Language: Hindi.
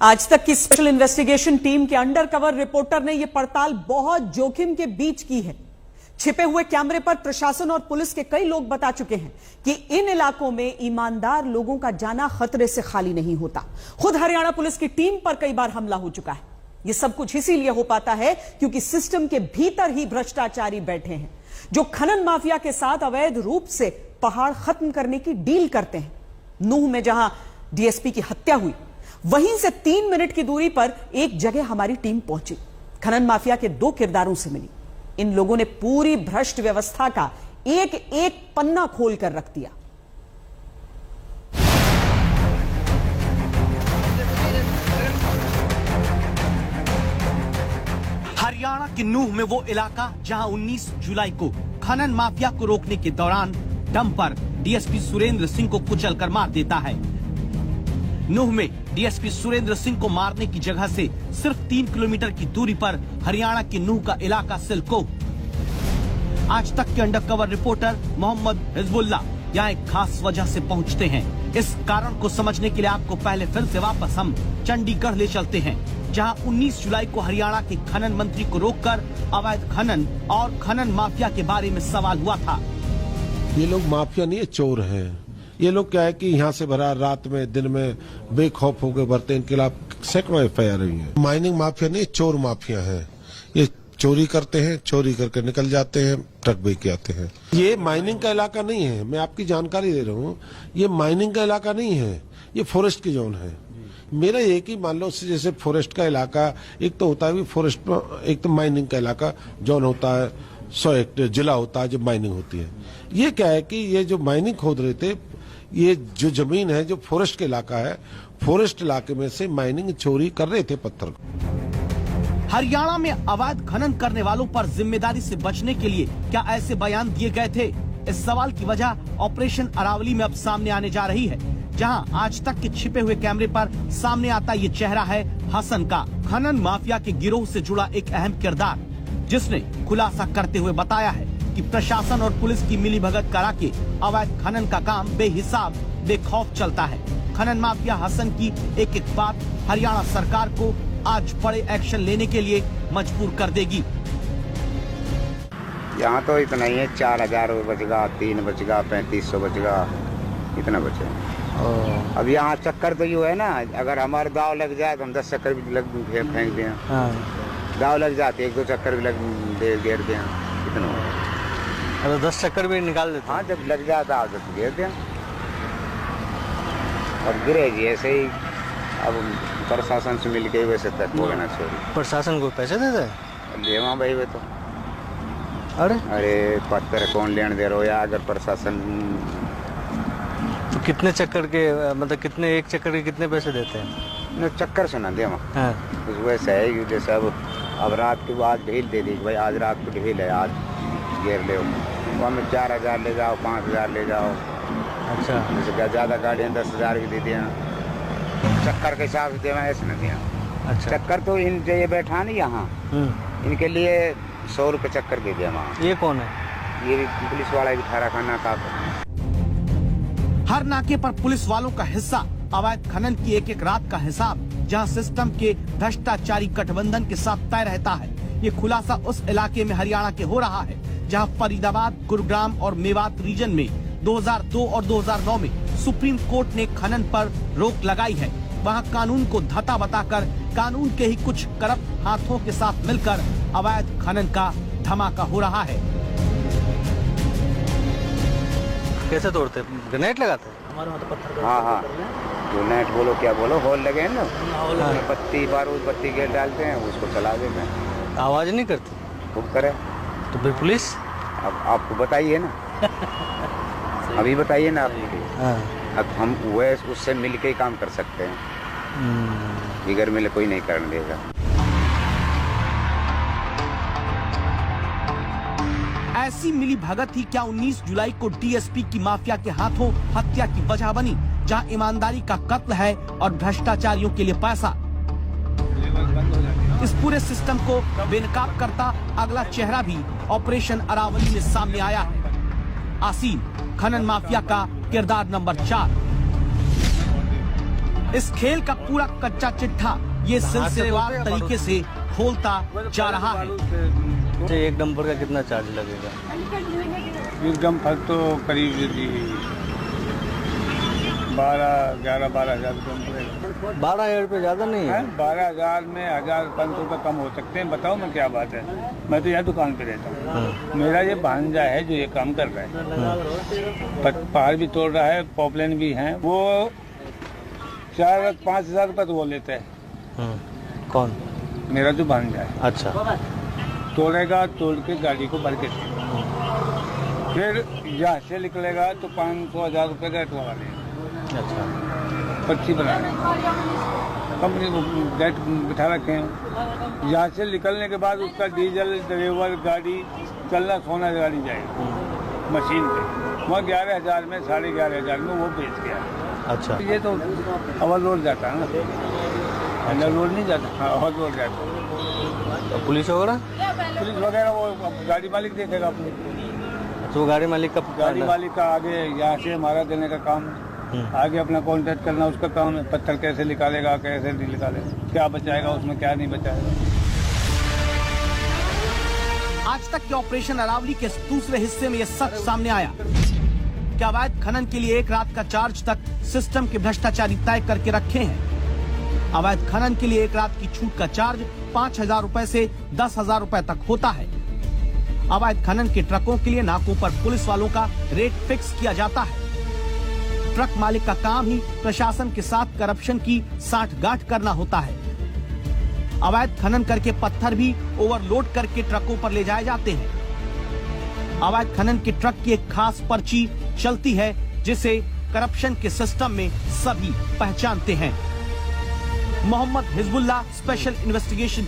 आज तक की स्पेशल इन्वेस्टिगेशन टीम के अंडरकवर रिपोर्टर ने यह पड़ताल बहुत जोखिम के बीच की है। छिपे हुए कैमरे पर प्रशासन और पुलिस के कई लोग बता चुके हैं कि इन इलाकों में ईमानदार लोगों का जाना खतरे से खाली नहीं होता। खुद हरियाणा पुलिस की टीम पर कई बार हमला हो चुका है। यह सब कुछ इसीलिए हो पाता है क्योंकि सिस्टम के भीतर ही भ्रष्टाचारी बैठे हैं जो खनन माफिया के साथ अवैध रूप से पहाड़ खत्म करने की डील करते हैं। नूह में जहां डीएसपी की हत्या हुई, वहीं से 3 मिनट की दूरी पर एक जगह हमारी टीम पहुंची। खनन माफिया के 2 किरदारों से मिली। इन लोगों ने पूरी भ्रष्ट व्यवस्था का एक एक पन्ना खोल कर रख दिया। हरियाणा के नूह में वो इलाका जहां 19 जुलाई को खनन माफिया को रोकने के दौरान डंपर डीएसपी सुरेंद्र सिंह को कुचल कर मार देता है। नूह में डीएसपी सुरेंद्र सिंह को मारने की जगह से सिर्फ 3 किलोमीटर की दूरी पर हरियाणा के नूह का इलाका सिलको। आज तक के अंडरकवर रिपोर्टर मोहम्मद हिजबुल्ला यहाँ एक खास वजह से पहुँचते हैं। इस कारण को समझने के लिए आपको पहले फिर से वापस हम चंडीगढ़ ले चलते हैं, जहां 19 जुलाई को हरियाणा के खनन मंत्री को रोककर अवैध खनन और खनन माफिया के बारे में सवाल हुआ था। ये लोग माफिया नहीं है, चोर हैं। ये लोग क्या है कि यहाँ से भरा रात में दिन में बेखौफ होकर भरते, इनके खिलाफ सैकड़ों एफआईआर हुई है। माइनिंग माफिया नहीं, चोर माफिया है। ये चोरी करते हैं, चोरी करके निकल जाते हैं, ट्रक बेच के आते हैं। ये माइनिंग का इलाका नहीं है, मैं आपकी जानकारी दे रहा हूँ। ये माइनिंग का इलाका नहीं है, ये फॉरेस्ट की जोन है। मेरा ये कि मान लो जैसे फॉरेस्ट का इलाका एक तो होता है फॉरेस्ट, एक तो माइनिंग का इलाका जोन होता है, 100 हेक्टेयर जिला होता है जब माइनिंग होती है। ये क्या है कि ये जो माइनिंग खोद रहे थे, ये जो जमीन है जो फॉरेस्ट के इलाका है, फॉरेस्ट इलाके में से माइनिंग चोरी कर रहे थे पत्थर। हरियाणा में अवैध खनन करने वालों पर जिम्मेदारी से बचने के लिए क्या ऐसे बयान दिए गए थे? इस सवाल की वजह ऑपरेशन अरावली में अब सामने आने जा रही है, जहां आज तक के छिपे हुए कैमरे पर सामने आता ये चेहरा है हसन का, खनन माफिया के गिरोह से जुड़ा एक अहम किरदार, जिसने खुलासा करते हुए बताया है कि प्रशासन और पुलिस की मिलीभगत करा के अवैध खनन का काम बेहिसाब बेखौफ चलता है। खनन माफिया हसन की एक एक बात हरियाणा सरकार को आज बड़े एक्शन लेने के लिए मजबूर कर देगी। यहाँ तो इतना ही है, 4000 रुपये बचेगा, 3 बचेगा, 3500 बचेगा, इतना बचेगा। अब यहाँ चक्कर तो यूँ है ना, अगर हमारे दाव लग जाए तो हम 10 चक्कर भी फेंक दें। दाव लग जाते 1-2 चक्कर भी घेर दें, इतना। अरे 10 चक्कर भी निकाल देते। हाँ, जब लग जाता है तो घेर दें और गिरे जी ऐसे ही। अब प्रशासन से मिल के वैसे तक हो गया चोरी। प्रशासन को पैसे देते लेवा भाई वे तो। अरे पत्थर कौन लेने दे रहा हो यार, अगर प्रशासन तो कितने चक्कर के, मतलब कितने एक चक्कर के कितने पैसे देते हैं? चक्कर से ना दे वैसे है। जैसे अब रात के बाद ढील दे दी, भाई आज रात को ढील है, आज घेर ले, वो हमें 4000 ले जाओ, 5000 ले जाओ। अच्छा, जैसे ज़्यादा गाड़ियाँ 10,000 भी दे दिया, चक्कर के हिसाब से देवा ऐसे नहीं दिया। अच्छा, चक्कर तो इन जो ये बैठा नहीं यहाँ, इनके लिए 100 रुपये चक्कर दे दिया वहाँ। ये कौन है? ये पुलिस वाला भी ठहरा खाना का। हर नाके पर पुलिस वालों का हिस्सा, अवैध खनन की एक एक रात का हिसाब, जहां सिस्टम के भ्रष्टाचारी गठबंधन के साथ तय रहता है। ये खुलासा उस इलाके में हरियाणा के हो रहा है जहां फरीदाबाद, गुरुग्राम और मेवात रीजन में 2002 और 2009 में सुप्रीम कोर्ट ने खनन पर रोक लगाई है। वहां कानून को धता बताकर कानून के ही कुछ करप्ट हाथों के साथ मिलकर अवैध खनन का धमाका हो रहा है। कैसे तोड़ते? ग्रेनेड लगाते? हमारे वहाँ तो पत्थर। हाँ, जो नेट बोलो क्या बोलो, होल लगे हैं ना, पत्ती बारूद बत्ती गेट डालते हैं, उसको चला देते हैं। आवाज नहीं करती? खूब करे तो फिर पुलिस? अब आपको बताइए ना। अभी बताइए ना आप। अब हम वह उससे मिल के ही काम कर सकते हैं, बिगर मिले कोई नहीं करने देगा। ऐसी मिली भगत ही क्या 19 जुलाई को डीएसपी की माफिया के हाथों हत्या की वजह बनी, जहां ईमानदारी का कत्ल है और भ्रष्टाचारियों के लिए पैसा। इस पूरे सिस्टम को बेनकाब करता अगला चेहरा भी ऑपरेशन अरावली में सामने आया है। आसीन, खनन माफिया का किरदार नंबर 4। इस खेल का पूरा कच्चा चिट्ठा ये सिलसिलेवार तरीके से खोलता जा रहा है। अच्छा, एक डंपर का कितना चार्ज लगेगा? एक डंपर तो करीब 12,000 रुपये 12,000 रुपये ज्यादा नहीं है? 12,000 में 1,500 का कम हो सकते हैं। बताओ मैं क्या बात है, मैं तो यहाँ दुकान पे रहता हूँ। मेरा ये भांजा है जो ये काम कर रहा है, पहाड़ भी तोड़ रहा है, पॉपलेन भी है। वो 4-5 रुपये तो वो लेते हैं। कौन? मेरा जो भांजा है। अच्छा। तोड़ेगा, तोड़ के गाड़ी को भर के देगा, फिर यहाँ से निकलेगा तो 500-1,000 रुपये का एतवार लेगा। अच्छा। पर्ची बना कंपनी डेट बिठा रखे हैं। यहाँ से निकलने के बाद उसका डीजल, ड्राइवर, गाड़ी चलना सोना गाड़ी जाएगी मशीन पे, वहाँ 11,000 में 11,500 में वो बेच गया। अच्छा। ये तो ओवर लोड जाता है ना, अंडर लोड नहीं जाता। हाँ, ओवर लोड जाता है। तो पुलिस वगैरह वो गाड़ी मालिक देखेगा अपनी। तो गाड़ी मालिक का आगे यहाँ से हमारा देने का काम, आगे अपना कॉन्टेक्ट करना उसका काम है। पत्थर कैसे निकालेगा, कैसे नहीं निकालेगा, क्या बचाएगा उसमें, क्या नहीं बचाएगा। आज तक के ऑपरेशन अरावली के दूसरे हिस्से में यह सच सामने आया कि अवैध खनन के लिए एक रात का चार्ज तक सिस्टम के भ्रष्टाचारी तय करके रखे हैं। अवैध खनन के लिए एक रात की छूट का चार्ज 5,000 रुपए से 10,000 रुपए तक होता है। अवैध खनन के ट्रकों के लिए नाकों पर पुलिस वालों का रेट फिक्स किया जाता है। ट्रक मालिक का काम ही प्रशासन के साथ करप्शन की साठगांठ करना होता है। अवैध खनन करके पत्थर भी ओवरलोड करके ट्रकों पर ले जाए जाते हैं। अवैध खनन के ट्रक की एक खास पर्ची चलती है जिसे करप्शन के सिस्टम में सभी पहचानते हैं। Mohammad Hezbollah, special investigation